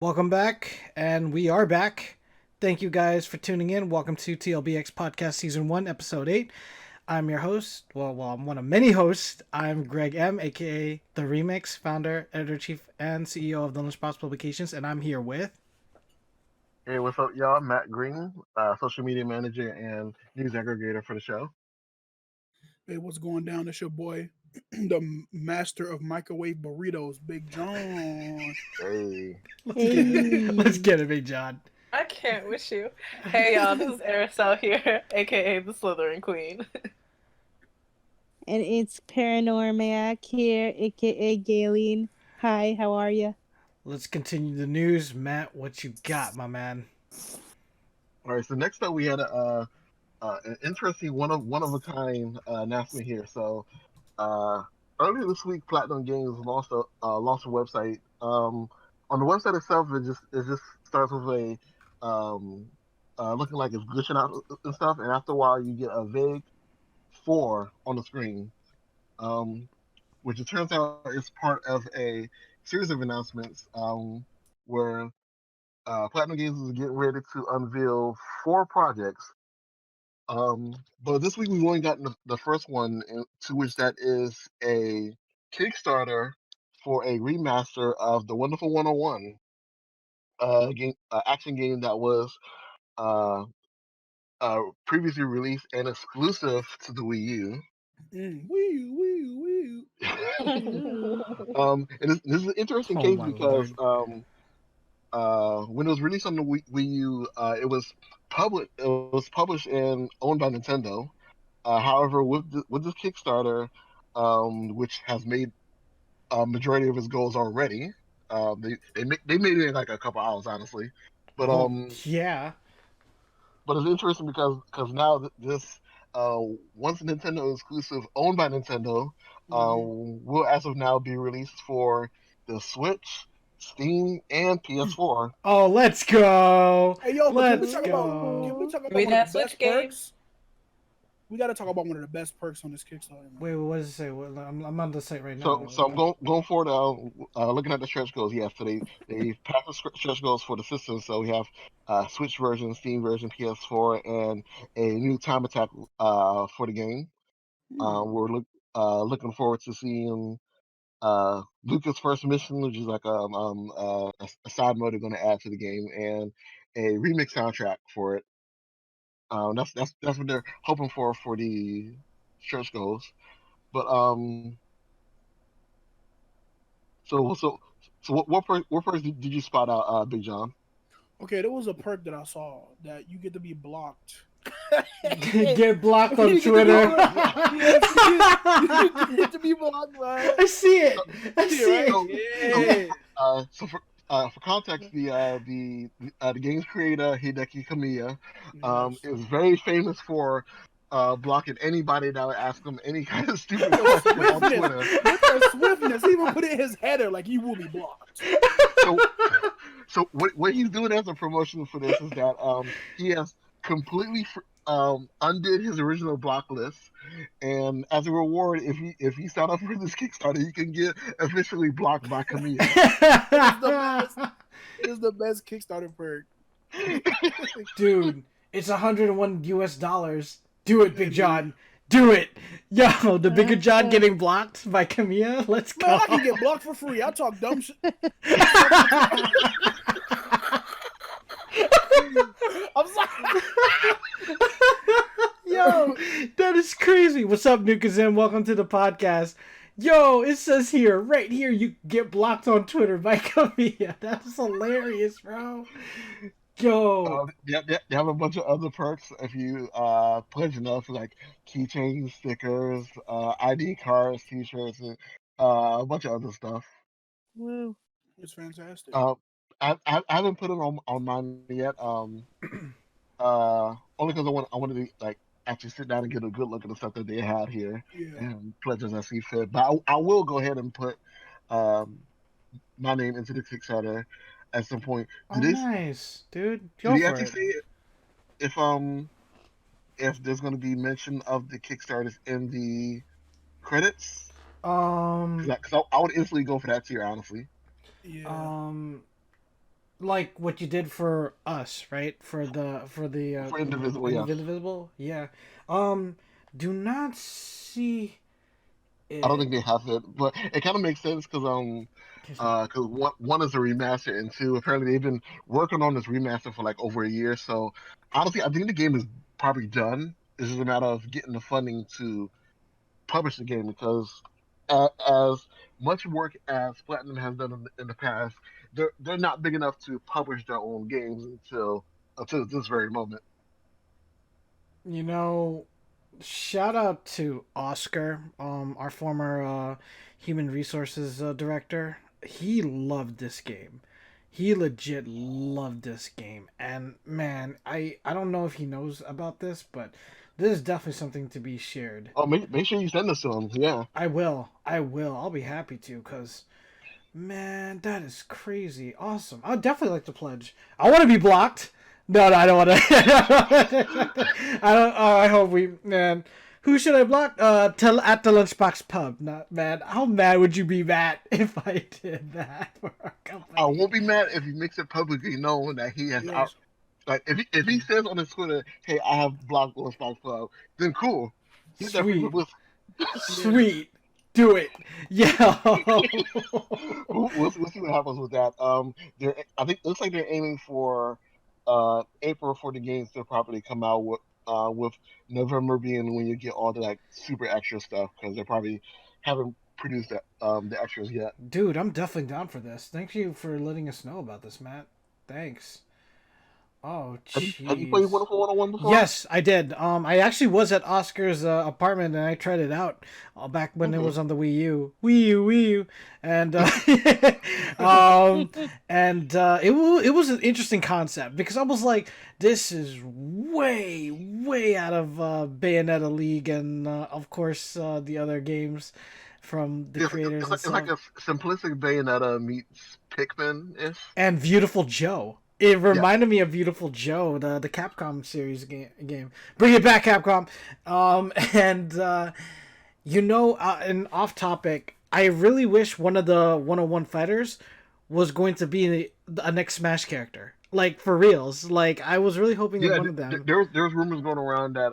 Welcome back, and we are back. Thank you guys for tuning in. Welcome to TLBX Podcast Season 1, Episode 8. I'm your host. Well, I'm one of many hosts. I'm Greg M., aka The Remix, founder, editor-in-chief, and CEO of the Lunchbox Publications, and I'm here with... Hey, what's up, y'all? Matt Green, social media manager and news aggregator for the show. Hey, what's going down? It's your boy, the master of microwave burritos, Big John. Hey, Let's Hey. get it, Big John. I can't wish you. Hey y'all, this is Erisel here, aka the Slytherin Queen. And it's Paranormiac here, aka Gaylene. Hi, how are you? Let's continue the news. Matt, what you got, my man? all right. So next up, we had an interesting one of a kind announcement here. So uh, earlier this week, Platinum Games launched a website. On the website itself, it just starts with a looking like it's glitching out and stuff, and after a while, you get a vague four on the screen. Um, which it turns out is part of a series of announcements where Platinum Games is getting ready to unveil four projects. But this week we've only gotten the first one, to which that is a Kickstarter for a remaster of the Wonderful 101 action game that was uh, previously released and exclusive to the Wii U. Wee. And this is an interesting Oh, case my because Lord. when it was released on the Wii U, it was published and owned by Nintendo. However, with this Kickstarter, which has made a majority of its goals already, they made it in like a couple hours, honestly. But Oh, um, yeah. but it's interesting because now this uh once Nintendo exclusive owned by Nintendo, will as of now be released for the Switch, Steam, and PS4. Oh, let's go. Hey, yo, but can we Let's talk about can we go. talk about We one of that the Switch best game. perks? We got to talk about one of the best perks on this Kickstarter, man. Wait, what does it say? I'm on the site right So, now. so I'm going forward. Looking at the stretch goals. Yes, so they passed the stretch goals for the system. So we have Switch version, Steam version, PS4, and a new time attack for the game. Hmm. Looking forward to seeing Luca's first mission, which is like a side mode they're going to add to the game, and a remix soundtrack for it. That's what they're hoping for the stretch goals. But so so so what first did you spot out, Big John? Okay, there was a perk that I saw that you get to be blocked. Get blocked on You get to be Twitter. blocked. Yes, you get to be blocked, man. I see it. I See see it, it. right? Yeah. For context, the game's creator Hideki Kamiya Yes. is very famous for blocking anybody that would ask him any kind of stupid With a question on swiftness, Twitter. with a swiftness, he even put it in his header like he will be blocked. So so what he's doing as a promotion for this is that he has completely undid his original block list, and as a reward, if he sign up for this Kickstarter, he can get officially blocked by Kamiya. It's the best. It's the best Kickstarter perk. Dude, it's $101 US. Do it, Big John. Do it. Yo, the Bigger John getting blocked by Camilla. Let's go. Man, I can get blocked for free. I talk dumb shit. I'm sorry. Yo, that is crazy. What's up, Nukazim? Welcome to the podcast. Yo, it says here, right here, you get blocked on Twitter by Camilla. That's hilarious, bro. Yo. They have a bunch of other perks if you pledge enough, like keychains, stickers, ID cards, T-shirts, and a bunch of other stuff. Woo. It's fantastic. Uh, I haven't put it on mine yet. Only because I wanted to like actually sit down and get a good look at the stuff that they had here Yeah. and pledge as I see fit. But I will go ahead and put um my name into the Kickstarter at some point. Oh, nice, dude. Do Go they for actually it. say if there's going to be mention of the Kickstarters in the credits? Because I would instantly go for that tier, honestly. Yeah. like what you did for us, right? For Indivisible, yeah. Indivisible, yeah. Do not see I don't it. think they have it, but it kind of makes sense because one is a remaster, and two, apparently they've been working on this remaster for like over a year. So honestly, I think the game is probably done. It's just a matter of getting the funding to publish the game because as much work as Platinum has done in the past, they're not big enough to publish their own games until this very moment. You know, shout out to Oscar, our former human resources director. He loved this game. He legit loved this game, and man, I don't know if he knows about this, but this is definitely something to be shared. Oh, make sure you send this to them. Yeah. I will. I will. I'll be happy to, cause man, that is crazy. Awesome. I'd definitely like to pledge. I want to be blocked. No, I don't want to. I don't. Oh, I hope we. Man, who should I block? At the Lunchbox Pub. Not mad. How mad would you be, Matt, if I did that for our company? I won't be mad if he makes it publicly known that he has out. Yes. Like if he says on his Twitter, "Hey, I have blocked Lunchbox Club," then cool. He's that free Sweet. publicity. Sweet. Do it. Yeah. We'll see what happens with that. I think it looks like they're aiming for April for the games to properly come out with November being when you get all the like super extra stuff because they probably haven't produced the extras yet. Dude, I'm definitely down for this. Thank you for letting us know about this, Matt. Thanks. Oh, Have you played jeez. Wonderful 101 before? Yes, I did. I actually was at Oscar's apartment and I tried it out back when it was on the Wii U, and it was an interesting concept because I was like, this is way out of Bayonetta League and of course the other games from the creators and It's like a simplistic Bayonetta meets Pikmin-ish. and Beautiful Joe. It reminded me of Beautiful Joe, the Capcom series game. Bring it back, Capcom. And off topic, I really wish one of the 101 fighters was going to be a next Smash character. Like, for reals. Like, I was really hoping that one of them... There was rumors going around that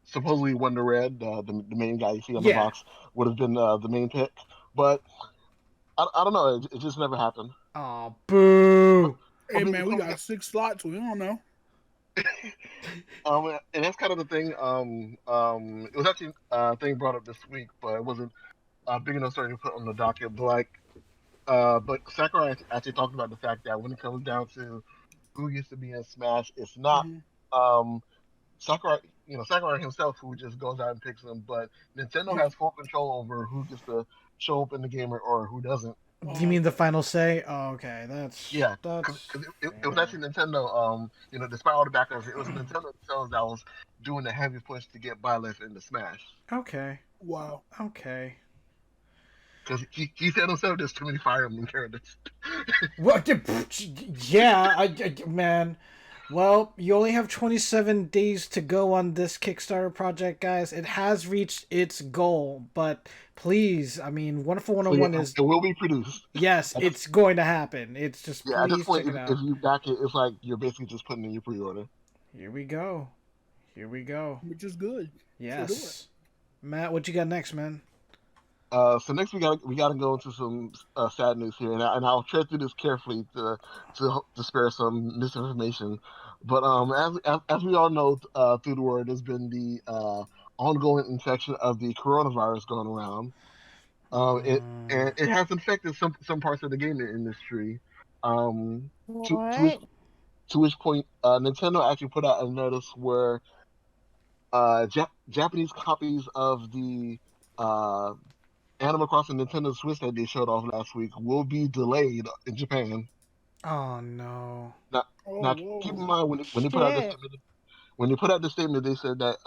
supposedly Wonder Red, the main guy you see on the box, would have been the main pick. But I don't know. It just never happened. Oh, boo! Hey man, we got 6 slots. We don't know. And that's kind of the thing. It was actually a thing brought up this week, but it wasn't big enough starting to put on the docket. But Sakurai actually talked about the fact that when it comes down to who gets to be in Smash, it's not Sakurai. Sakurai himself who just goes out and picks them, but Nintendo has full control over who gets to show up in the game or who doesn't. Do you mean the final say? Oh, okay, that's it was actually Nintendo. Despite all the backlash, it was Nintendo themselves that was doing the heavy push to get Byleth into Smash. Okay. Wow. Okay. Because he said himself, there's too many Fire Emblem characters. What? Yeah, man. Well, you only have 27 days to go on this Kickstarter project, guys. It has reached its goal, but please, I mean, Wonderful 101 is... It will be produced. Yes, it's going to happen. It's just, at this point, check it out. If you back it, it's like you're basically just putting in your pre-order. Here we go. Which is good. Yes. Matt, what you got next, man? So next we gotta go into some sad news here, and I'll tread through this carefully to spare some misinformation. But as we all know through the word, there's been the ongoing infection of the coronavirus going around. And it has infected some parts of the gaming industry. To which point, Nintendo actually put out a notice where Japanese copies of the Animal Crossing Nintendo Switch that they showed off last week will be delayed in Japan. Oh no! Now keep in mind when they put out the statement, they said that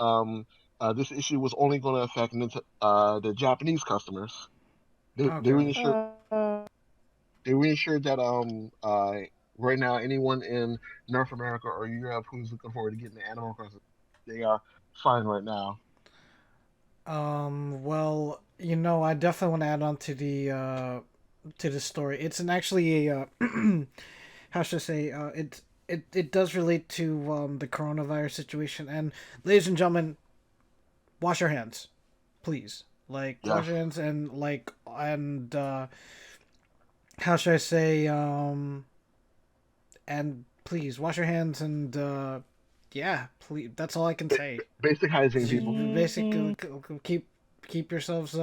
this issue was only going to affect the Japanese customers. They reassured that right now anyone in North America or Europe who's looking forward to getting the Animal Crossing, they are fine right now. Well, I definitely want to add on to to the story. It's actually a how should I say? It does relate to the coronavirus situation. And ladies and gentlemen, wash your hands, please. Like wash your hands and how should I say? And please wash your hands and please. That's all I can say. Basic hygiene, people. Basically, keep yourselves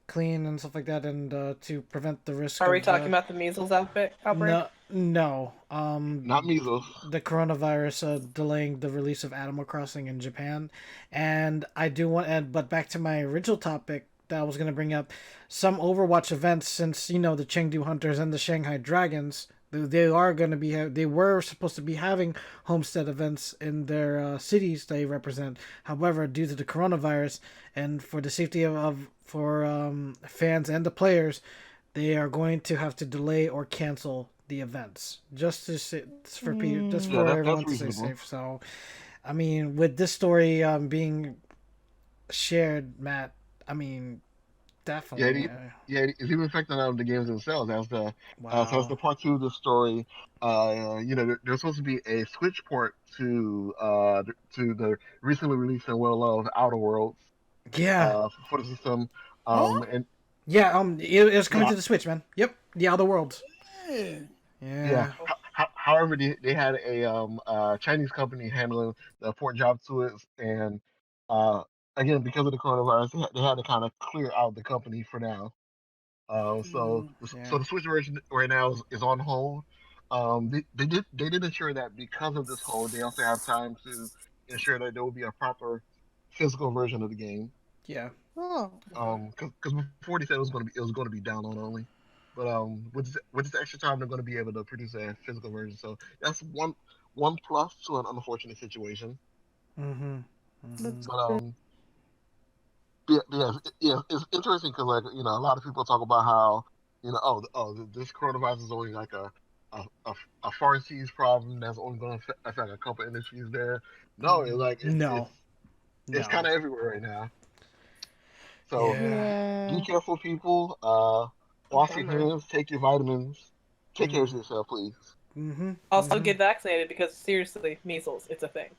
clean and stuff like that, and to prevent the risk. Are we talking about the measles outbreak? No. Not measles. The coronavirus delaying the release of Animal Crossing in Japan, and I do want. But back to my original topic that I was going to bring up, some Overwatch events, since the Chengdu Hunters and the Shanghai Dragons. They are going to be. They were supposed to be having homestead events in their cities they represent. However, due to the coronavirus and for the safety of fans and the players, they are going to have to delay or cancel the events just for everyone to stay safe. So, I mean, with this story being shared, Matt, I mean. Definitely. It's even affecting the games themselves. As the part 2 of the story, there's supposed to be a Switch port to the recently released and well-loved Outer Worlds. Yeah. For the system. It's coming to the Switch, man. Yep, the Outer Worlds. Yeah. However, they had a Chinese company handling the port job to it, and again, because of the coronavirus, they had to kind of clear out the company for now. So the Switch version right now is on hold. They did ensure that because of this hold, they also have time to ensure that there will be a proper physical version of the game. Yeah. Because before they said it was going to be download only, but with this extra time, they're going to be able to produce a physical version. So that's one plus to an unfortunate situation. But it's interesting because a lot of people talk about how this coronavirus is only like a foreign seas problem that's only going to affect a couple industries there. No, it's kind of everywhere right now. So be careful, people. Wash your hands, take your vitamins, take care of yourself, please. Also, get vaccinated because seriously, measles, it's a thing.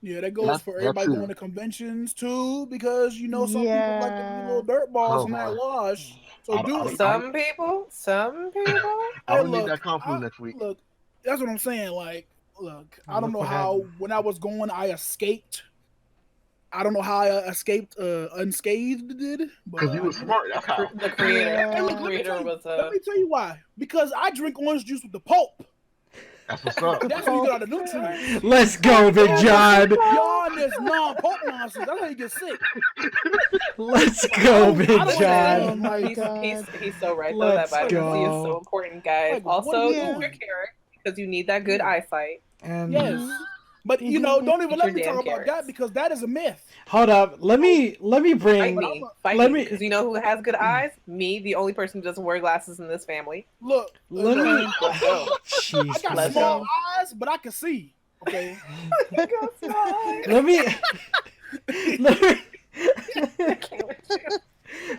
Yeah, that goes for everybody going to conventions too, because some people like to be little dirt balls and not wash. So some people. I don't need that compliment next week. Look, that's what I'm saying. I don't know how when I was going, I escaped. I don't know how I escaped unscathed. Because you were smart. The creator was. Let me tell you why. Because I drink orange juice with the pulp. That's what's up. That's how you get all the nutrients. Let's go, Big John. Y'all, this non-pulp nonsense. That's how you get sick. Let's go, Big John. Oh my God. He's so right, though. That vitamin C is so important, guys. Also, eat your carrots because you need that good eyesight. And yes. But don't even let me talk about that because that is a myth. Hold up, let me bring. Fight me, because you know who has good eyes? Me, the only person who doesn't wear glasses in this fammy. Look, let me. I got small eyes, but I can see. Okay.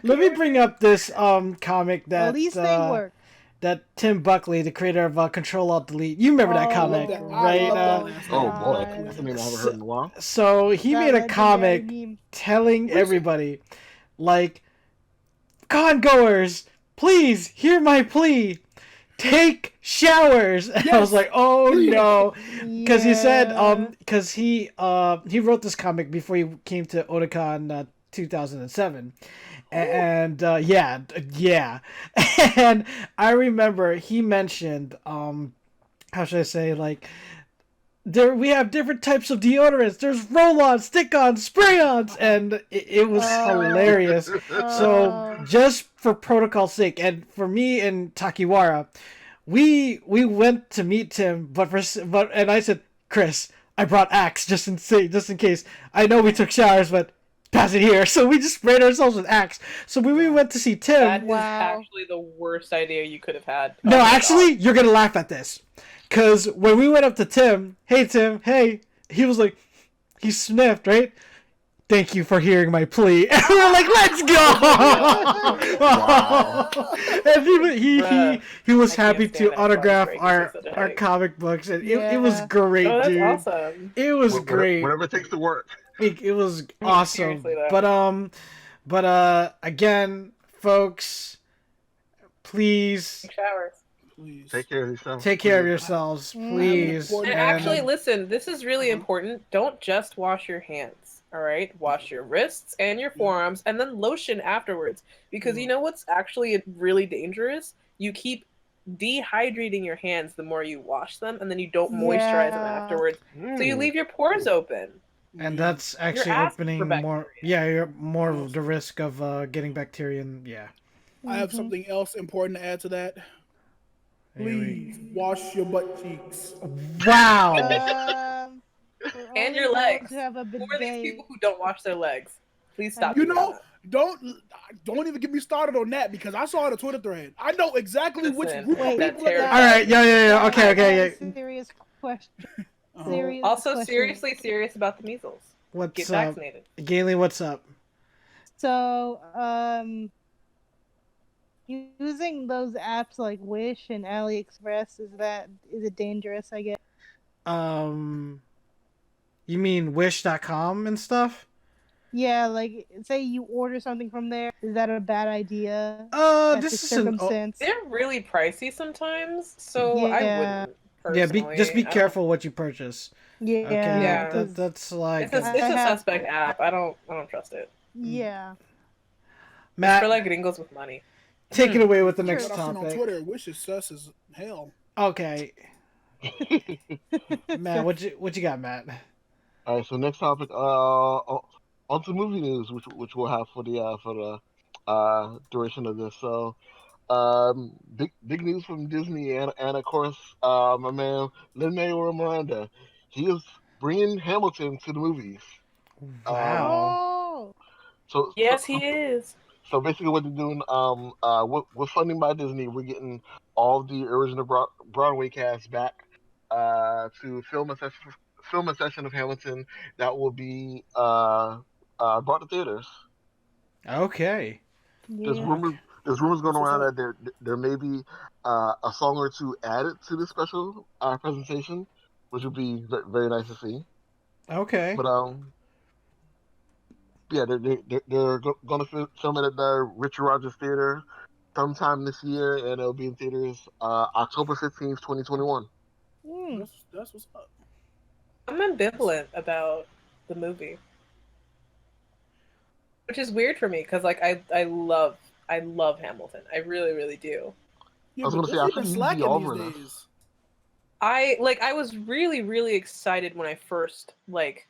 let me bring up this comic that at least they work. That Tim Buckley, the creator of Control Alt Delete, you remember that comic, right? Oh boy, that's something I haven't heard in a while. So he made a comic telling everybody, con-goers, please hear my plea, take showers. And I was like, oh no, because he said, because he wrote this comic before he came to Otakon 2007. And and I remember he mentioned how should I say, we have different types of deodorants. There's roll-ons, stick-ons, spray-ons, and it was hilarious. So just for protocol's sake, and for me and Takiwara, we went to meet Tim, and I said, Chris, I brought Axe just in case. I know we took showers, but pass it here. So we just sprayed ourselves with Axe. So when we went to see Tim, that is actually the worst idea you could have had. No, actually, you're gonna laugh at this, because when we went up to Tim, hey, he was like, he sniffed, right? thank you for hearing my plea. And we're like, let's go. Wow. And he was I can't happy stand to that autograph Break is our such a our hype. comic books, and it was Yeah. great, Oh, that's dude. awesome. It was great. Whatever it takes to work. It was I mean, awesome. seriously, though. But again, folks, please Take showers. Please. Take care of yourself. take care of yourselves, Mm. please. And And- actually, listen, this is really important. Don't just wash your hands, all right? Wash your wrists and your forearms, and then lotion afterwards. Because you know what's actually really dangerous? You keep dehydrating your hands the more you wash them, and then you don't moisturize them Yeah. afterwards. So you leave your pores open. And that's actually asking opening for more. bacteria. Yeah, you're more of the risk of getting bacteria. And yeah. I have something else important to add to that. Please wash your butt cheeks. Wow. For all And the your girls legs. who have a Who are these bidet. people who don't wash their legs? Please stop. You doing know, that. don't even get me started on that because I saw it on a Twitter thread. I know exactly which Listen, group of Wait, people that's that All right. Yeah. Okay. I have Okay. a serious question. Uh-huh. Serious Also, question. seriously serious about the measles. What's Get up, vaccinated. Gaylene? What's up? So, using those apps like Wish and AliExpress, is it dangerous, I guess? You mean Wish.com and stuff? Yeah, like say you order something from there, is that a bad idea? That's This a is an circumstance. They're really pricey sometimes, so I Yeah. wouldn't. Personally. just be I don't- careful what you purchase. Yeah. Okay. Yeah. That's like It's a I have- suspect app. I don't trust it. Yeah. Matt. For like gringos with money. Take it away with the What next I've seen on topic. Twitter, which is sus as hell. Okay, Matt. What you got, Matt? All right, so next topic, on to movie news, which we'll have for the duration of this. So, big news from Disney and of course, my man Lin-Manuel Miranda, he is bringing Hamilton to the movies. Wow. Oh. So Yes, he is. So basically, what they're doing, with funding by Disney, we're getting all the original Broadway cast back to film a session of Hamilton that will be brought to theaters. Okay. There's Yeah. rumors going That's what's around up. that there may be a song or two added to this special presentation, which would be very nice to see. Okay. But yeah, they're going to film it at the Richard Rogers Theater sometime this year, and it'll be in theaters October 15th, 2021. Mm. That's what's up. I'm ambivalent about the movie, which is weird for me because like I love Hamilton. I really, really do. Yeah, I was but gonna say, I Disney been think you'd be slacking over these this. days. I was really, really excited when I first like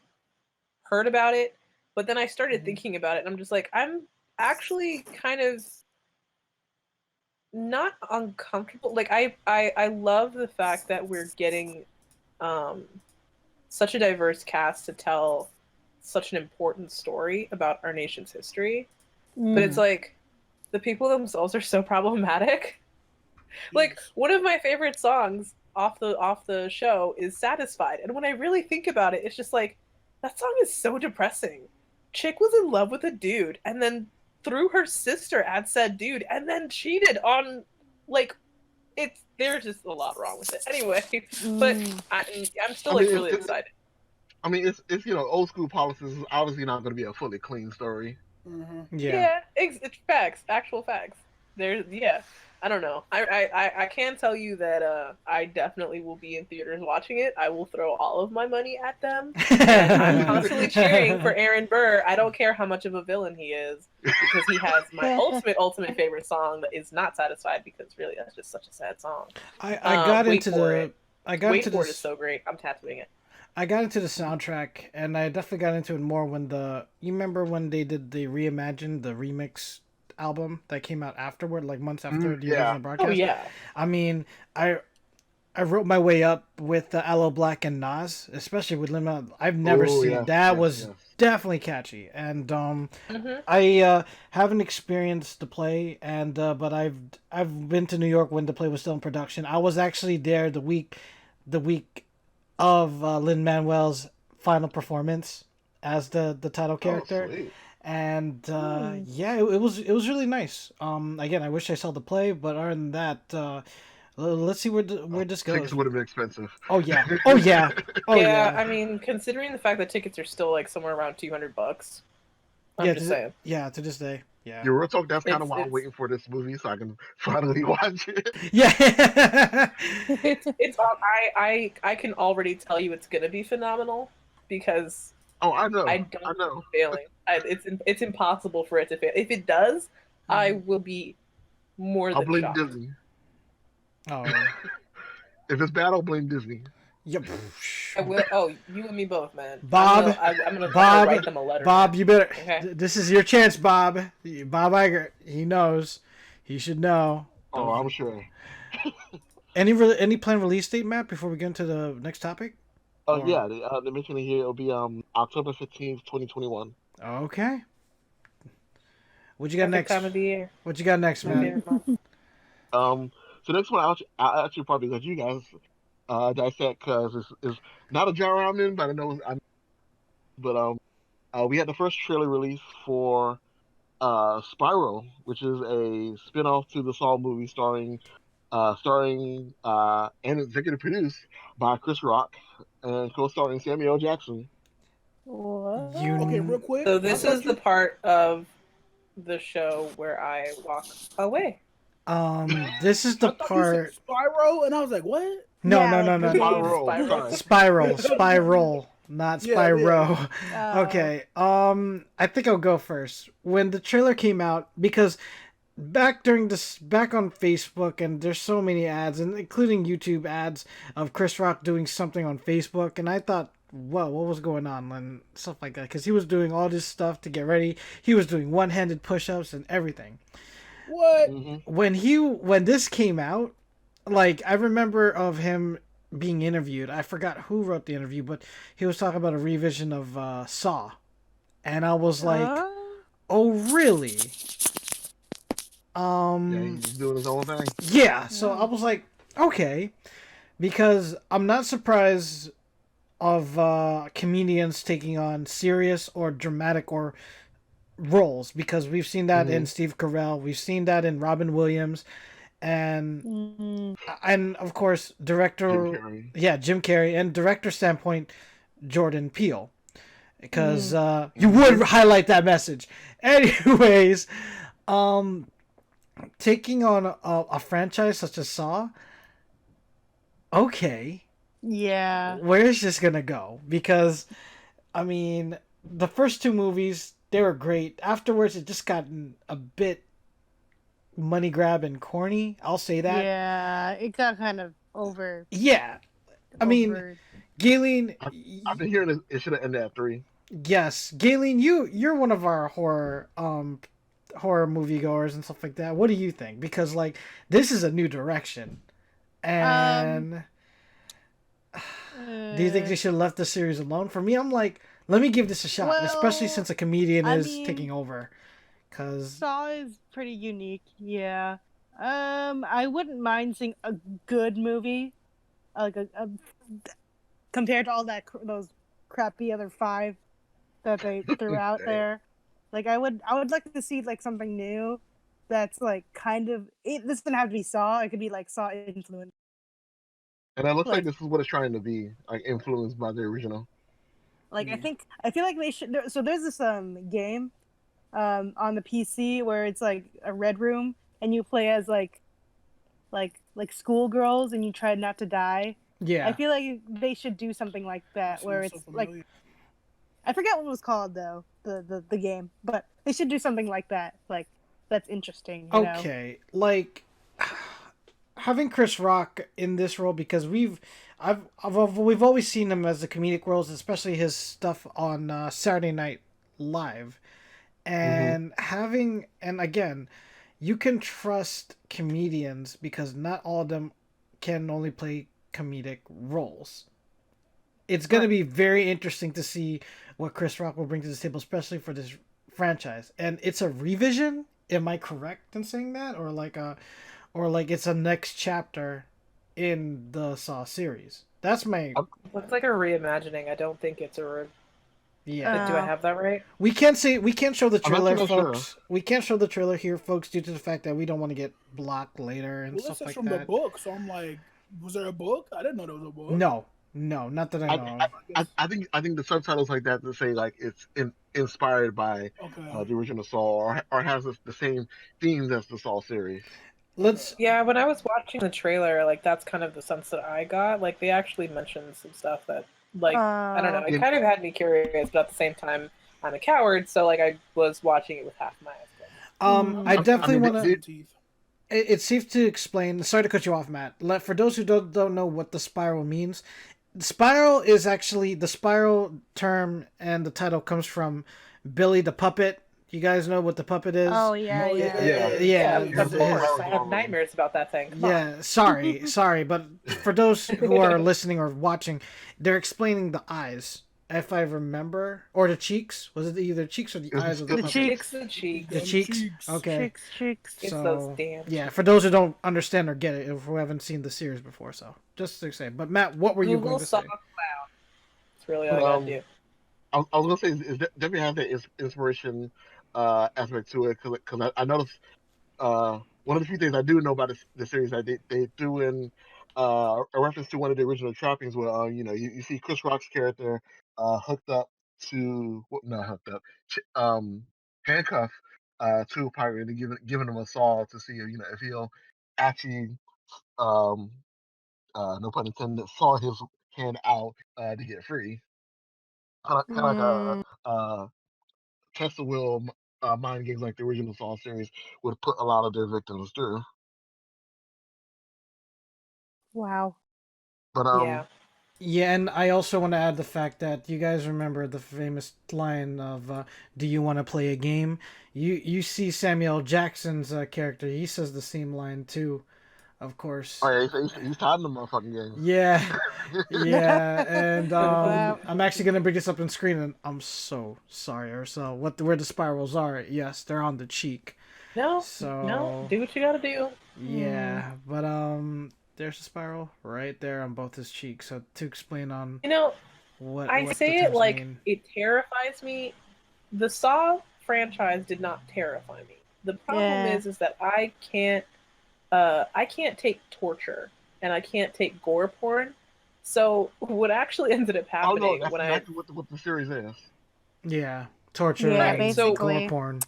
heard about it, but then I started thinking about it, and I'm just like, I'm actually kind of not uncomfortable. Like I love the fact that we're getting such a diverse cast to tell such an important story about our nation's history. But it's like the people themselves are so problematic. Like one of my favorite songs off the show is Satisfied. And when I really think about it, it's just like that song is so depressing. Chick was in love with a dude and then threw her sister at said dude and then cheated on like there's just a lot wrong with it. Anyway, but I'm still like really excited. I mean, it's old school politics is obviously not going to be a fully clean story. Mm-hmm. Yeah. It's facts, actual facts. I don't know. I can tell you that I definitely will be in theaters watching it. I will throw all of my money at them. And I'm constantly cheering for Aaron Burr. I don't care how much of a villain he is because he has my ultimate favorite song that is not Satisfied because really that's just such a sad song. I got Wait into for the it. I got Wait into for the it is so great. I'm tattooing it. I got into the soundtrack, and I definitely got into it more when you remember when they did the reimagined, the remix album that came out afterward, like months after the original broadcast. Oh yeah. I mean, I wrote my way up with Aloe Black and Nas, especially with Lin. I've never seen yes, that. yes, Was yes. definitely catchy, and I haven't experienced the play, and but I've been to New York when the play was still in production. I was actually there the week of Lin-Manuel's final performance as the title character. Oh, sweet. And yeah, it was really nice. Again, I wish I saw the play, but other than that, let's see where this goes. Tickets would have been expensive. Oh yeah, oh yeah, oh yeah, yeah. I mean, considering the fact that tickets are still like somewhere around $200, I'm yeah, just saying. Yeah, to this day. Yeah. Your real talk. That's kind of It's- why I'm it's- waiting for this movie so I can finally watch it. Yeah. I can already tell you it's gonna be phenomenal because Oh, I know. I I don't know. failing. It's impossible for it to fail. If it does, I will be more I'll than blame shocked. Disney. Oh. If it's bad, I'll blame Disney. Yep. I will. Oh, you and me both, man. Bob, I'm gonna Bob, write them a letter. Bob, you better. Okay. This is your chance, Bob. Bob Iger, he knows. He should know. Oh, I'm sure. Any planned release date, Matt? Before we get into the next topic. Oh yeah, they mentioned it here. It'll be October 15th, 2021. Okay. What you got next? Time of the year. What you got next, My man? favorite month. So next one I'll actually probably let you guys dissect because it's not a genre I'm in, but I know we had the first trailer release for Spiral, which is a spin-off to the Saw movie starring and executive produced by Chris Rock and co-starring Samuel L. Jackson. What? Okay, real quick. So this I thought is the part of the show where I walk away. This is the I thought you said part. Spyro, and I was like, what? No, Yeah, no. Spiral. Spiral, not Yeah, Spyro. Oh. Okay. I think I'll go first. When the trailer came out, because back on Facebook, and there's so many ads, and including YouTube ads of Chris Rock doing something on Facebook, and I thought, whoa, what was going on and stuff like that? Because he was doing all this stuff to get ready. He was doing one-handed push-ups and everything. What? Mm-hmm. When this came out, like, I remember of him being interviewed. I forgot who wrote the interview, but he was talking about a revision of Saw, and I was like, "Oh, really?" Yeah, he's doing his own thing. Yeah. So I was like, "Okay," because I'm not surprised of comedians taking on serious or dramatic or roles, because we've seen that in Steve Carell, we've seen that in Robin Williams, and of course director Jim Carrey, and director standpoint Jordan Peele, because you would highlight that message. Anyways, taking on a franchise such as Saw, okay, Yeah. where is this gonna go? Because I mean, the first two movies, they were great. Afterwards, it just gotten a bit money grab and corny. I'll say that. Yeah, it got kind of over. Yeah. I mean, over- Gaylene, I've been hearing it should have ended at 3. yes, Gaylene, you're one of our horror moviegoers and stuff like that. What do you think? Because like, this is a new direction, and do you think they should have left the series alone? For me, I'm like, let me give this a shot, Well, especially since a comedian I is mean, taking over. Cause Saw is pretty unique. Yeah. I wouldn't mind seeing a good movie, like a compared to all those crappy other 5 that they threw out there. Like I would like to see like something new that's like kind of this doesn't have to be Saw. It could be like Saw influence. And it looks like Like- this is what it's trying to be, like influenced by the original. Like I feel like they should. So there's this game, on the PC where it's like a red room and you play as like schoolgirls and you try not to die. yeah, I feel like they should do something like that where it's like, I forget what it was called though, the game, but they should do something like that. Like that's interesting. You know? okay, like having Chris Rock in this role, because we've always seen him as the comedic roles, especially his stuff on Saturday Night Live, and and again, you can trust comedians because not all of them can only play comedic roles. It's going to be very interesting to see what Chris Rock will bring to the table, especially for this franchise. And it's a revision. Am I correct in saying that, or like it's a next chapter in the Saw series? That's my. Looks like a reimagining. I don't think it's a Yeah. Do I have that right? We can't show the I'm not trailer, too folks. sure. We can't show the trailer here, folks, due to the fact that we don't want to get blocked later and Well, stuff this is like from that. the book, so I'm like, was there a book? I didn't know there was a book. No, not that I know of. I think the subtitles like that to say like it's inspired by the original Saw or has the same themes as the Saw series. Let's. Yeah, when I was watching the trailer, like that's kind of the sense that I got. Like they actually mentioned some stuff that, like, I don't know, it kind of had me curious, but at the same time, I'm a coward, so like I was watching it with half my eyes closed. I definitely want to. to. It's safe to explain. Sorry to cut you off, Matt. For those who don't know what the spiral means, the spiral is actually the spiral term, and the title comes from Billy the Puppet. You guys know what the puppet is? Oh yeah. Of course, I have nightmares about that thing. Come on. Sorry, but for those who are listening or watching, they're explaining the eyes, if I remember, or the cheeks. Was it either cheeks or the eyes of the puppet? cheeks. The cheeks. The cheeks. Okay. Cheeks. It's So, those damn. yeah, for those who don't understand or get it, if we haven't seen the series before, so just to say. But Matt, what were you going to say? Google saw clown. That's really all I gotta do. I was gonna say is definitely have that inspiration aspect to it because I noticed one of the few things I do know about the series that they threw in a reference to one of the original trappings where you see Chris Rock's character hooked up to not hooked up handcuffed to a pirate and giving him a saw to see if he'll actually no pun intended saw his hand out to get free. Kind of like a test the will mind games like the original Saw series would put a lot of their victims through. Wow. But Yeah, and I also want to add the fact that you guys remember the famous line of "Do you want to play a game?" You see Samuel Jackson's character; he says the same line too, of course. oh yeah, he's tired of the motherfucking game. Yeah, and Wow. I'm actually gonna bring this up on screen, and I'm so sorry, Erisel. Where the spirals are? Yes, they're on the cheek. No, So do what you gotta do. yeah, but there's a spiral right there on both his cheeks. So to explain on what I what say the it terms like mean. it terrifies me. The Saw franchise did not terrify me. The problem is that I can't take torture and I can't take gore porn. So what actually ended up happening that's when exactly what the series is. Yeah, torture. Yeah, and basically. gore porn.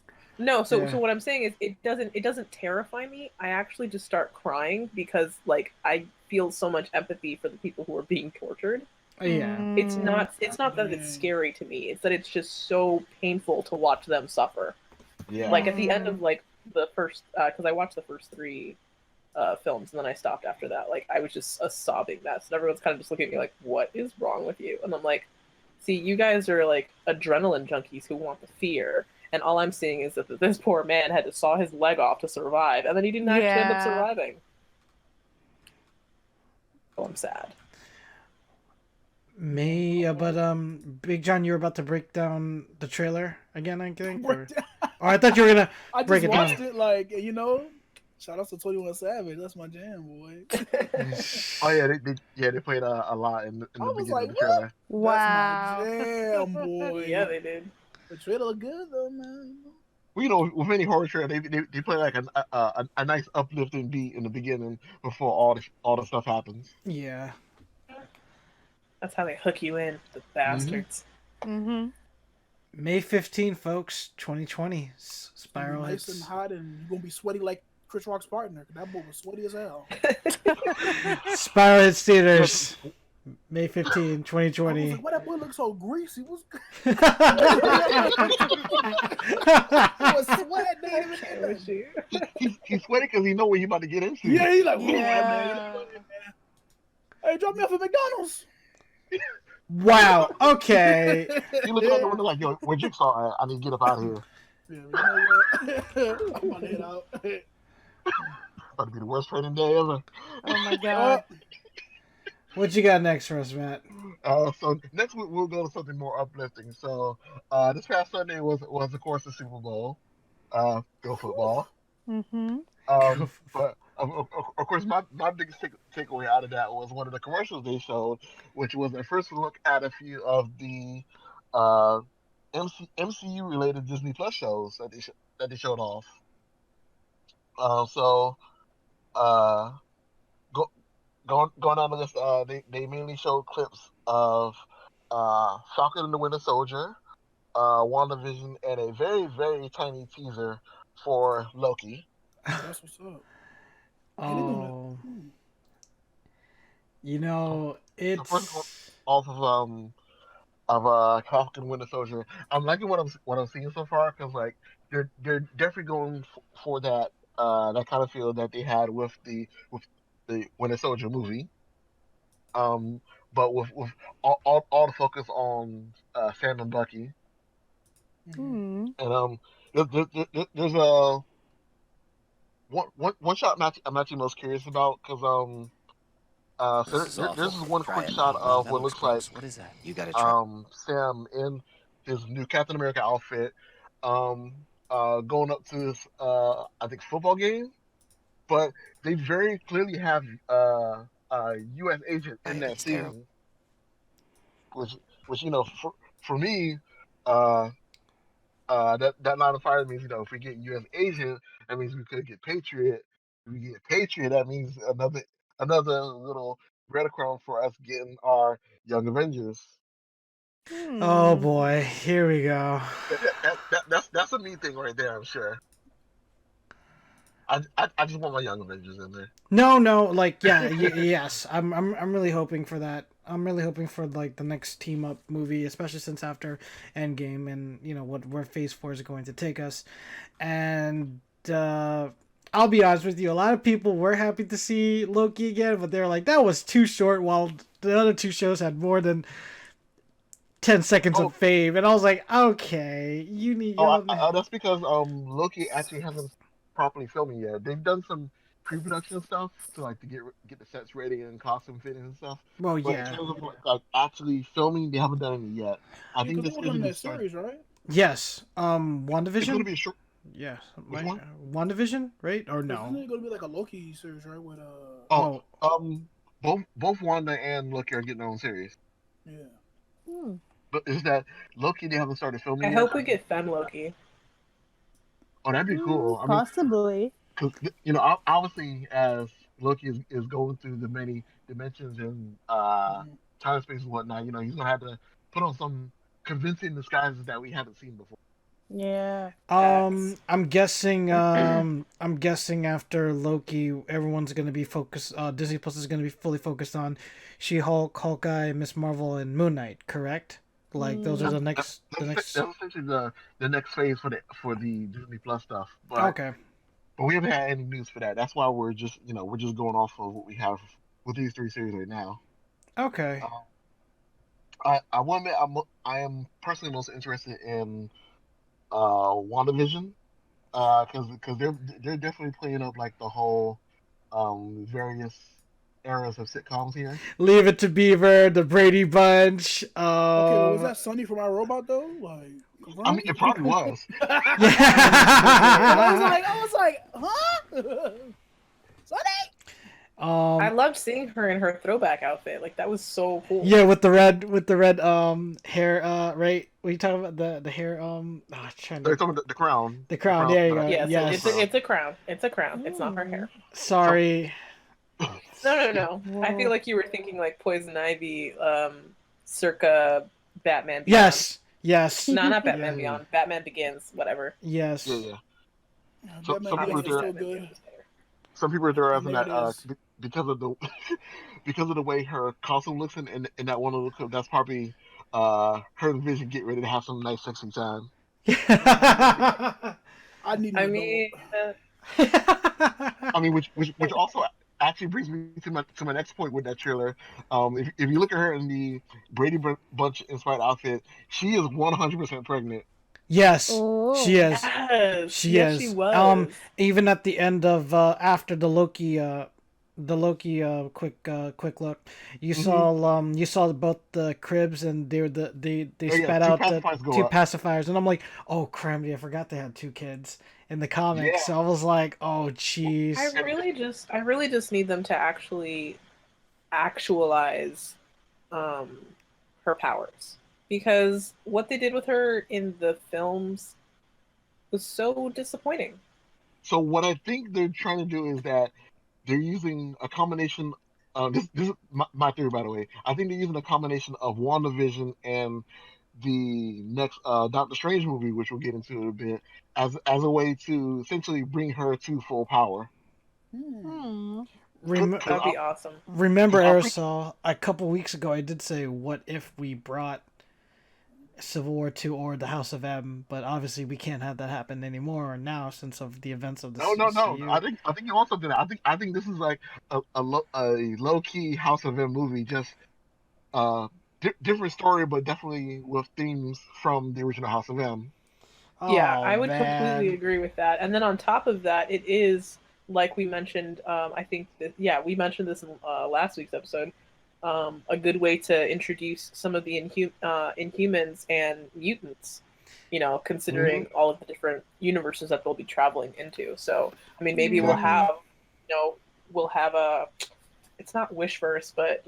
So Yeah. what I'm saying is it doesn't terrify me. I actually just start crying because like I feel so much empathy for the people who are being tortured. Yeah. It's not that it's scary to me. It's that it's just so painful to watch them suffer. Yeah. Like at the end of like the first because I watched the first 3 films and then I stopped after that. Like I was just a sobbing mess and everyone's kind of just looking at me like, what is wrong with you? And I'm like, see, you guys are like adrenaline junkies who want the fear. And all I'm seeing is that this poor man had to saw his leg off to survive, and then he didn't actually end up surviving. So I'm sad. But Big John, you were about to break down the trailer again, I think. Or I thought you were gonna break it down. I just watched it, like, shout out to 21 Savage. That's my jam, boy. Oh yeah, they played a lot in the beginning of the trailer. Wow. That's my jam, boy. Yeah, they did. The trailer looked good though, man. Well, with any horror trailer, they play like a nice uplifting beat in the beginning before all the stuff happens. Yeah. That's how they hook you in, the bastards. Mm-hmm. May 15th, folks, 2020. Spiral nice hits. and hot, and you're gonna be sweaty like Chris Rock's partner. That boy was sweaty as hell. Spiral hits theaters. May 15, 2020. I was like, why that boy look so greasy? What's He was sweating. He's sweating because he know what he's about to get into. Yeah, he's like, Yeah. Hey, drop me off at McDonald's. Wow. Okay. He looking out the window like, yo, where Jigsaw at? I need to get up out of here. Yeah, you know what? I'm about to head out. About to be the worst training day ever. Oh my god. What you got next for us, Matt? So next week we'll go to something more uplifting. So this past Sunday was of course the Super Bowl. Go football. Mm-hmm. But of course my biggest takeaway out of that was one of the commercials they showed, which was a first look at a few of the MCU related Disney Plus shows that they showed off. So uh, go, going on the list, they mainly showed clips of Falcon and the Winter Soldier, WandaVision, and a very very tiny teaser for Loki. That's what's up. Oh, you know, The first one it's off of Falcon Winter Soldier. I'm liking what I'm seeing so far because like they're definitely going for that that kind of feel that they had with the Winter Soldier movie. Um, but with all the focus on Sam and Bucky, Hmm. and there's a one shot I'm actually most curious about because so This is awful. there's this one Try quick it. shot of That what looks looks like gross. What is that? You gotta try. Sam in his new Captain America outfit, um, going up to this I think football game, but they very clearly have a U.S. agent in that It's terrible. scene, which which for me, uh, that line of fire means if we get U.S. agent, that means we could get Patriot. If we get Patriot, that means another little breadcrumb for us getting our Young Avengers. oh Hmm. boy, here we go. That's a me thing right there. I'm sure. I just want my Young Avengers in there. No, like yeah, yes. I'm really hoping for that. I'm really hoping for like the next team up movie, especially since after Endgame and where Phase 4 is going to take us. And I'll be honest with you, a lot of people were happy to see Loki again, but they're like that was too short. While the other two shows had more than 10 seconds Oh, of fame, and I was like, okay, you need y'all. that's because Loki actually hasn't properly filming yet. They've done some pre-production stuff to like to get the sets ready and costume fitting and stuff. Well, But in yeah, terms of like actually filming, they haven't done any yet. I Yeah, think because they're they're working on scheduled to that start. series, right? yes. It's going to WandaVision. be a short. Yeah, Which one? WandaVision, right? Or Because isn't no? it going to be like a Loki series, right? With Oh, Oh, both Wanda and Loki are getting their own series. yeah. Hmm. But is that Loki? They haven't started I filming yet. hope we get Femme Loki. Oh, that'd be cool. I mean, Possibly. because obviously as Loki is going through the many dimensions and Mhm. time space and whatnot, he's gonna have to put on some convincing disguises that we haven't seen before. Yeah. Facts. I'm guessing. I'm guessing after Loki, everyone's gonna be focused. Disney Plus is gonna be fully focused on She-Hulk, Hawkeye, Miss Marvel, and Moon Knight. Correct? Like those are Mm. the next. The next. That's essentially the next phase for the Disney Plus stuff. Okay. But we haven't had any news for that. That's why we're just going off of what we have with these three series right now. Okay. Um, I want to admit I am personally most interested in WandaVision because they're definitely playing up like the whole various eras of sitcoms here. Leave It to Beaver, the Brady Bunch. Okay, but was that Sonny from iRobot though? Like, I mean, confirmed? it probably was. Yeah. I was like, huh? Sonny? I loved seeing her in her throwback outfit. Like that was so cool. Yeah, with the red hair, right? What you talking about, the hair trying They're to talking the crown. the crown. There you go. Yes, Yes. it's a crown. It's a crown. It's not her hair. Sorry. No. I feel like you were thinking like Poison Ivy, circa Batman Beyond. Yes. No, not Batman Yeah. Beyond. Batman Begins. Whatever. Yes. Yeah. So, Batman some people Begins is are still good. some people are theorizing Maybe that it is. because of the because of the way her costume looks in that one little clip, that's probably her and Vision get ready to have some nice sexy time. I need I an mean, I mean, which also actually brings me to my next point with that trailer. If you look at her in the Brady Bunch inspired outfit, she is 100% pregnant. Yes. Oh. She is. yes, She yes, is. she was. Even at the end of after the Loki quick look, you saw both the cribs and they spat out the pacifiers go two up. pacifiers, and I'm like, oh criminy, I forgot they had two kids in the comics. Yeah. So I was like, oh jeez. I really just need them to actually actualize her powers. because what they did with her in the films was so disappointing. So what I think they're trying to do is that they're using a combination. This is my theory, by the way. I think they're using a combination of WandaVision and the next Doctor Strange movie, which we'll get into in a bit, as a way to essentially bring her to full power. That'd be awesome. Remember, Erisel, a couple weeks ago I did say, what if we brought Civil War 2 or the House of M, but obviously we can't have that happen anymore now since of the events of the No. I think you also did that. I think this is like a low key House of M movie, just different story, but definitely with themes from the original House of M. Yeah, I would completely agree with that. And then on top of that, it is like we mentioned. I think that we mentioned this in last week's episode. A good way to introduce some of the Inhumans and mutants, considering all of the different universes that they'll be traveling into. So, I mean, maybe we'll have a, it's not Wishverse, but,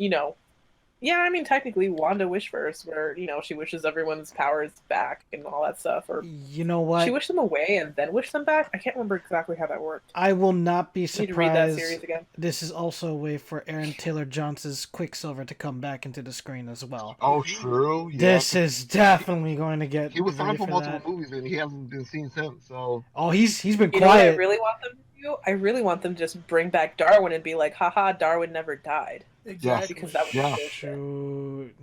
I mean, technically Wanda Wishverse, where, she wishes everyone's powers back and all that stuff. Or, you know what? She wished them away and then wished them back? I can't remember exactly how that worked. I will not be surprised. You need to read that series again. This is also a way for Aaron Taylor-Johnson's Quicksilver to come back into the screen as well. Oh, true. Yeah. This is definitely going to get. He was signed for multiple movies and he hasn't been seen since. So. Oh, he's been quiet. Know what I really want them to do? I really want them to just bring back Darwin and be like, haha, Darwin never died. Exactly. Because that was shoot.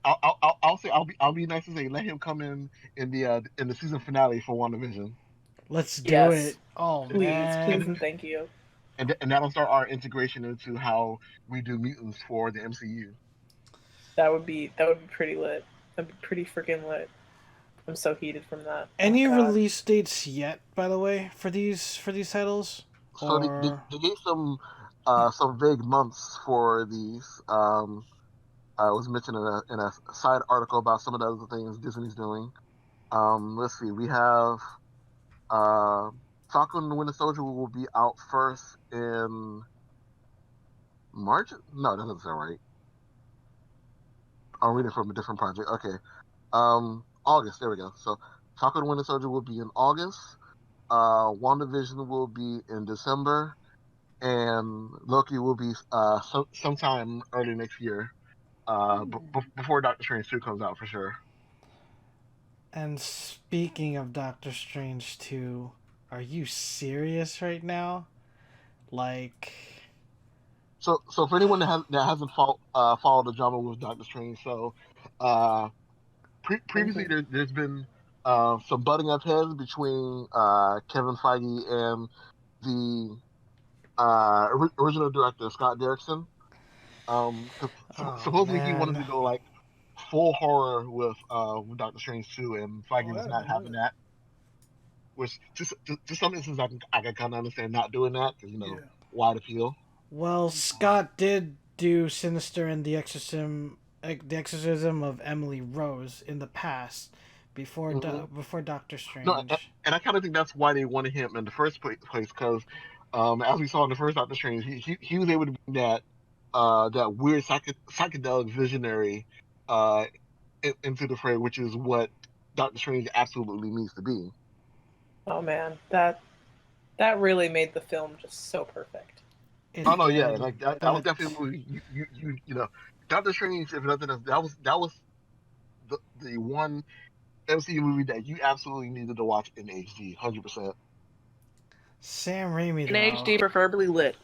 I'll be nice to say let him come in the season finale for WandaVision. Let's do it. Oh please, man. Please and thank you. And that'll start our integration into how we do mutants for the MCU. That would be pretty lit. That'd be pretty freaking lit. I'm so heated from that. Any release dates yet, by the way, for these titles? So they gave some vague months for these. I was mentioned in a side article about some of the other things Disney's doing. Let's see, we have Falcon and the Winter Soldier will be out first in March. No, that doesn't sound right. I'm reading from a different project. Okay, August. There we go. So Falcon and the Winter Soldier will be in August. WandaVision will be in December. And Loki will be sometime early next year, before Doctor Strange 2 comes out for sure. And speaking of Doctor Strange 2, are you serious right now? Like, so for anyone that hasn't followed the drama with Doctor Strange, so previously there's been some butting of heads between Kevin Feige and the original director Scott Derrickson. Supposedly he wanted to go like full horror with Doctor Strange 2, and Feige was not having that. Which to some instances I can kind of understand not doing that because wide appeal. Well, Scott did do Sinister and the Exorcism of Emily Rose in the past before Doctor Strange. No, and I kind of think that's why they wanted him in the first place because. As we saw in the first Doctor Strange, he was able to bring that weird psychedelic visionary into the fray, which is what Doctor Strange absolutely needs to be. Oh man, that really made the film just so perfect. Like that was definitely Doctor Strange. If nothing else, that was the one MCU movie that you absolutely needed to watch in HD, 100%. Sam Raimi, in HD, preferably lit.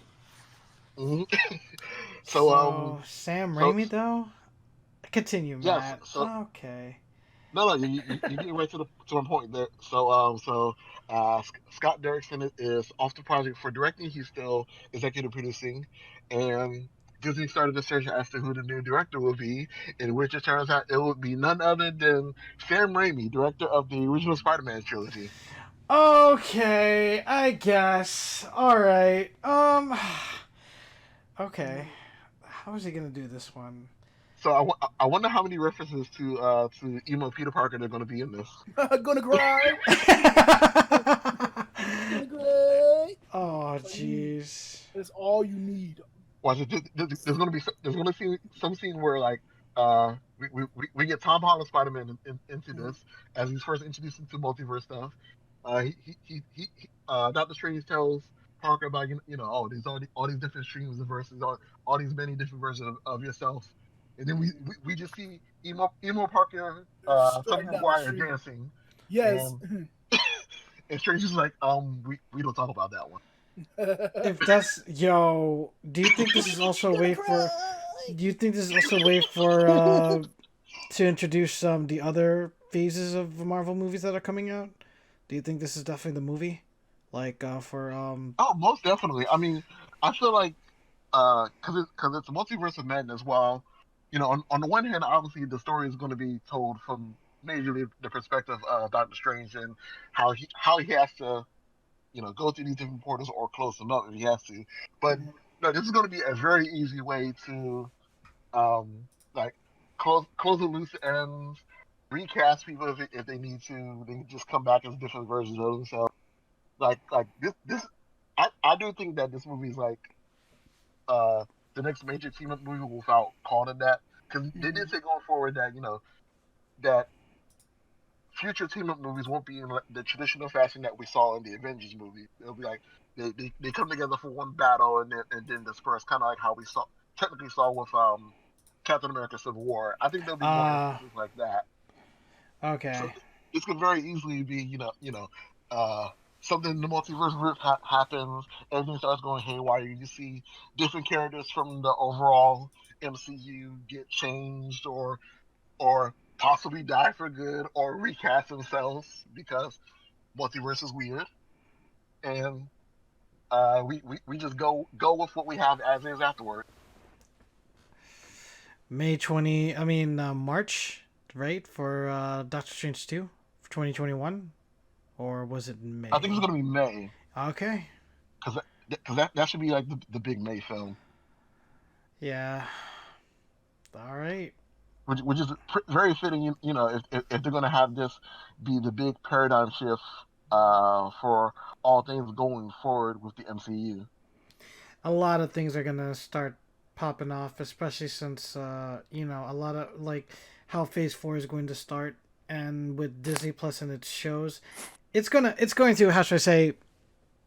Mm-hmm. Sam Raimi, though. Continue, Matt. Yes, okay. No, you get right to my point there. So Scott Derrickson is off the project for directing. He's still executive producing, and Disney started a search as to who the new director will be, in which it turns out it would be none other than Sam Raimi, director of the original Spider-Man trilogy. Okay, I guess. All right. Okay. How is he gonna do this one? So I wonder how many references to emo Peter Parker they're gonna be in this. Gonna cry. Gonna cry. Oh, jeez. That's all you need. Watch it. There's gonna be some scene where like we get Tom Holland Spider-Man into this as he's first introduced into multiverse stuff. Doctor Strange tells Parker about oh, there's all these different streams of verses, all these many different versions of yourself, and then we just see emo Parker, Tobey Maguire dancing. Yes. And Strange is like, we don't talk about that one. If that's do you think this is also a way for? Do you think this is also a way for to introduce the other phases of the Marvel movies that are coming out? Do you think this is definitely the movie, like for? Oh, most definitely. I mean, I feel like because it's a multiverse of madness. While on the one hand, obviously the story is going to be told from majorly the perspective of Doctor Strange and how he has to go through these different portals or close them up if he has to. But no, this is going to be a very easy way to like close the loose ends, recast people if they need to. They can just come back as different versions of themselves. Like this I do think that this movie is like the next major team up movie without calling it that, because they did say going forward that that future team up movies won't be in the traditional fashion that we saw in the Avengers movie. It'll be like they come together for one battle and then disperse, kind of like how we technically saw with Captain America: Civil War. I think there'll be more instances like that. Okay. So this could very easily be something in the multiverse rift happens, everything starts going haywire. You see different characters from the overall MCU get changed or possibly die for good or recast themselves because multiverse is weird, and we just go with what we have as is afterward. March, right, for Doctor Strange 2 for 2021, or was it May? I think it's gonna be May. Okay. Because that should be like the big May film. Yeah. All right. Which is very fitting, if they're going to have this be the big paradigm shift for all things going forward with the MCU. A lot of things are going to start popping off, especially since, a lot of, like, how Phase 4 is going to start, and with Disney Plus and its shows, it's going to, how should I say,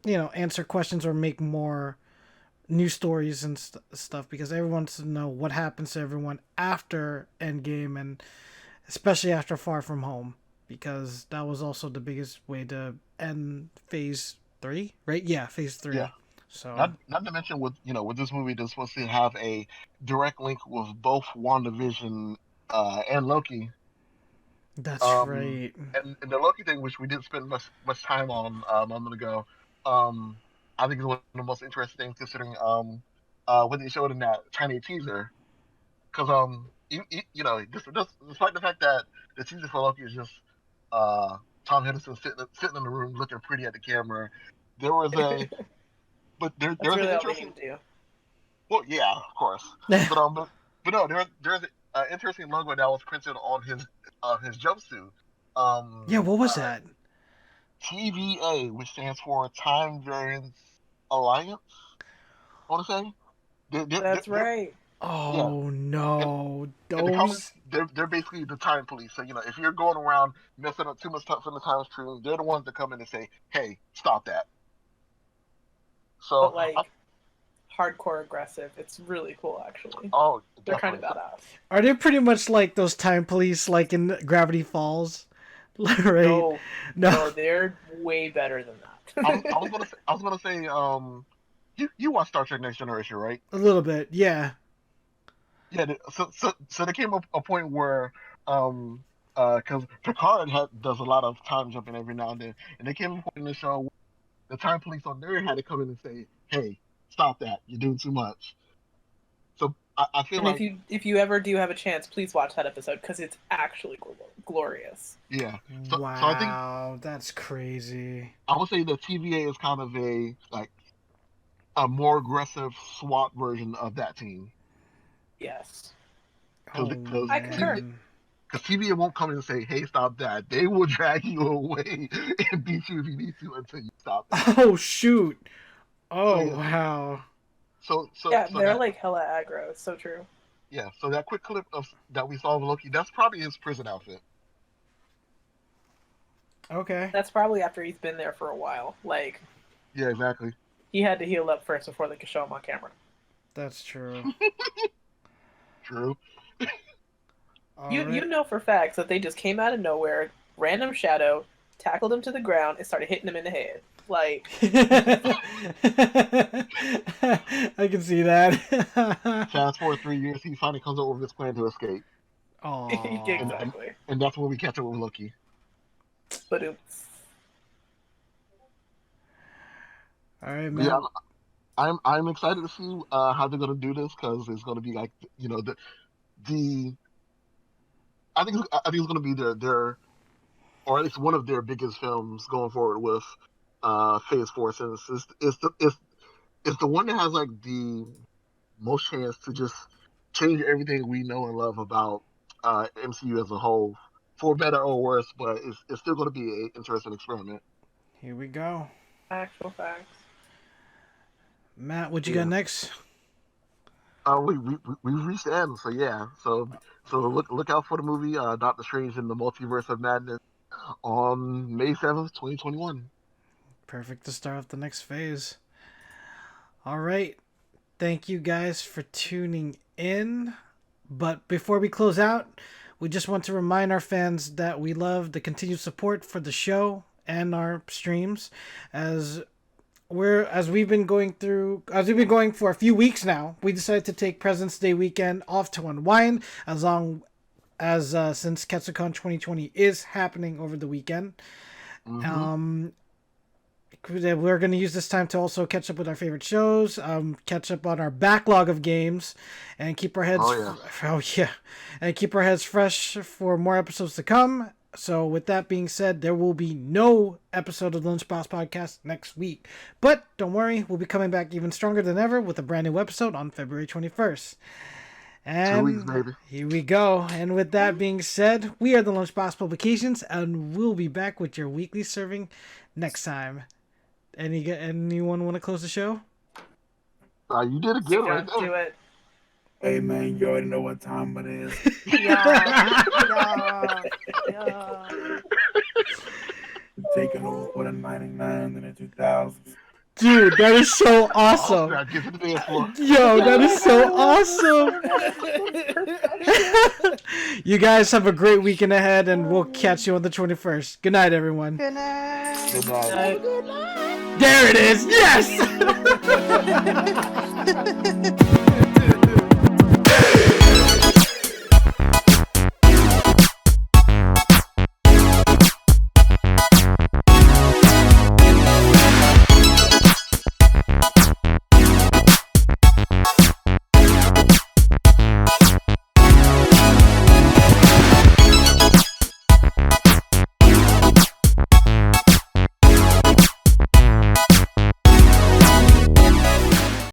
answer questions or make more new stories and stuff, because everyone wants to know what happens to everyone after Endgame, and especially after Far From Home, because that was also the biggest way to end Phase 3, right? Yeah, Phase 3. Yeah. So not to mention with this movie, they're supposed to have a direct link with both WandaVision and Loki. That's right. And the Loki thing, which we didn't spend much time on a moment ago, I think it's one of the most interesting things, considering what they showed in that tiny teaser. Because despite the fact that the teaser for Loki is just Tom Hiddleston sitting in the room looking pretty at the camera, there was a there's really an interesting. Well, yeah, of course. but no, there's an interesting logo that was printed on his jumpsuit. Yeah, what was that? TVA, which stands for Time Variance Alliance, I want to say. That's right. Oh, no. Those... they're basically the time police. So, if you're going around messing up too much stuff in the time stream, they're the ones that come in and say, hey, stop that. So, but, hardcore aggressive. It's really cool, actually. Oh, they're kind of badass. Are they pretty much like those time police, like in Gravity Falls? Right? No, they're way better than that. I was gonna say, you watch Star Trek Next Generation, right? A little bit, yeah. Yeah. So there came a point where, because Picard does a lot of time jumping every now and then, and there came a point in the show where the time police on there had to come in and say, "Hey, stop that! You're doing too much." So I feel and like if you ever do have a chance, please watch that episode because it's actually glorious. Yeah. Wow, so I think that's crazy. I would say the TVA is kind of a more aggressive SWAT version of that team. Yes. Because I concur. Because TVA won't come in and say, "Hey, stop that." They will drag you away and beat you if you need to until you stop that. Oh shoot! Oh wow! So yeah, they're like hella aggro. It's so true. Yeah, so that quick clip of that we saw of Loki, that's probably his prison outfit. Okay. That's probably after he's been there for a while. Like, Yeah, exactly. he had to heal up first before they could show him on camera. That's true. True. You know for facts that they just came out of nowhere, random shadow, tackled him to the ground, and started hitting him in the head. Like, I can see that. Fast forward 3 years, he finally comes up with his plan to escape. Oh, exactly. And that's when we catch up with Loki. But oops. All right, man. Yeah, I'm excited to see how they're gonna do this, because it's gonna be like, you know, the I think it's gonna be their or at least one of their biggest films going forward with Phase 4, since it's the one that has like the most chance to just change everything we know and love about MCU as a whole, for better or worse. But it's still going to be an interesting experiment. Here we go. Actual facts. Matt, what you got next? We've reached the end, so yeah. So look out for the movie Doctor Strange in the Multiverse of Madness on May 7th, 2021. Perfect to start off the next phase. All right. Thank you guys for tuning in. But before we close out, we just want to remind our fans that we love the continued support for the show and our streams, as we've been going for a few weeks now. We decided to take President's Day weekend off to unwind, as long as since KetsuCon 2020 is happening over the weekend. Mm-hmm. We're going to use this time to also catch up with our favorite shows, catch up on our backlog of games, and keep our heads and keep our heads fresh for more episodes to come. So with that being said, there will be no episode of the Lunchbox Podcast next week. But don't worry, we'll be coming back even stronger than ever with a brand new episode on February 21st. And 2 weeks, baby. Here we go. And with that being said, we are the Lunchbox Publications, and we'll be back with your weekly serving next time. Anyone want to close the show? You did it good right Do there. it. Hey man, you already know what time it is. Yeah. Taking over for the 99 and the 2000s. Dude, that is so awesome. Oh, get to the dance floor. Yo, that is so awesome. You guys have a great weekend ahead, and we'll catch you on the 21st. Good night, everyone. Good night. Good night. Good night. There it is. Yes.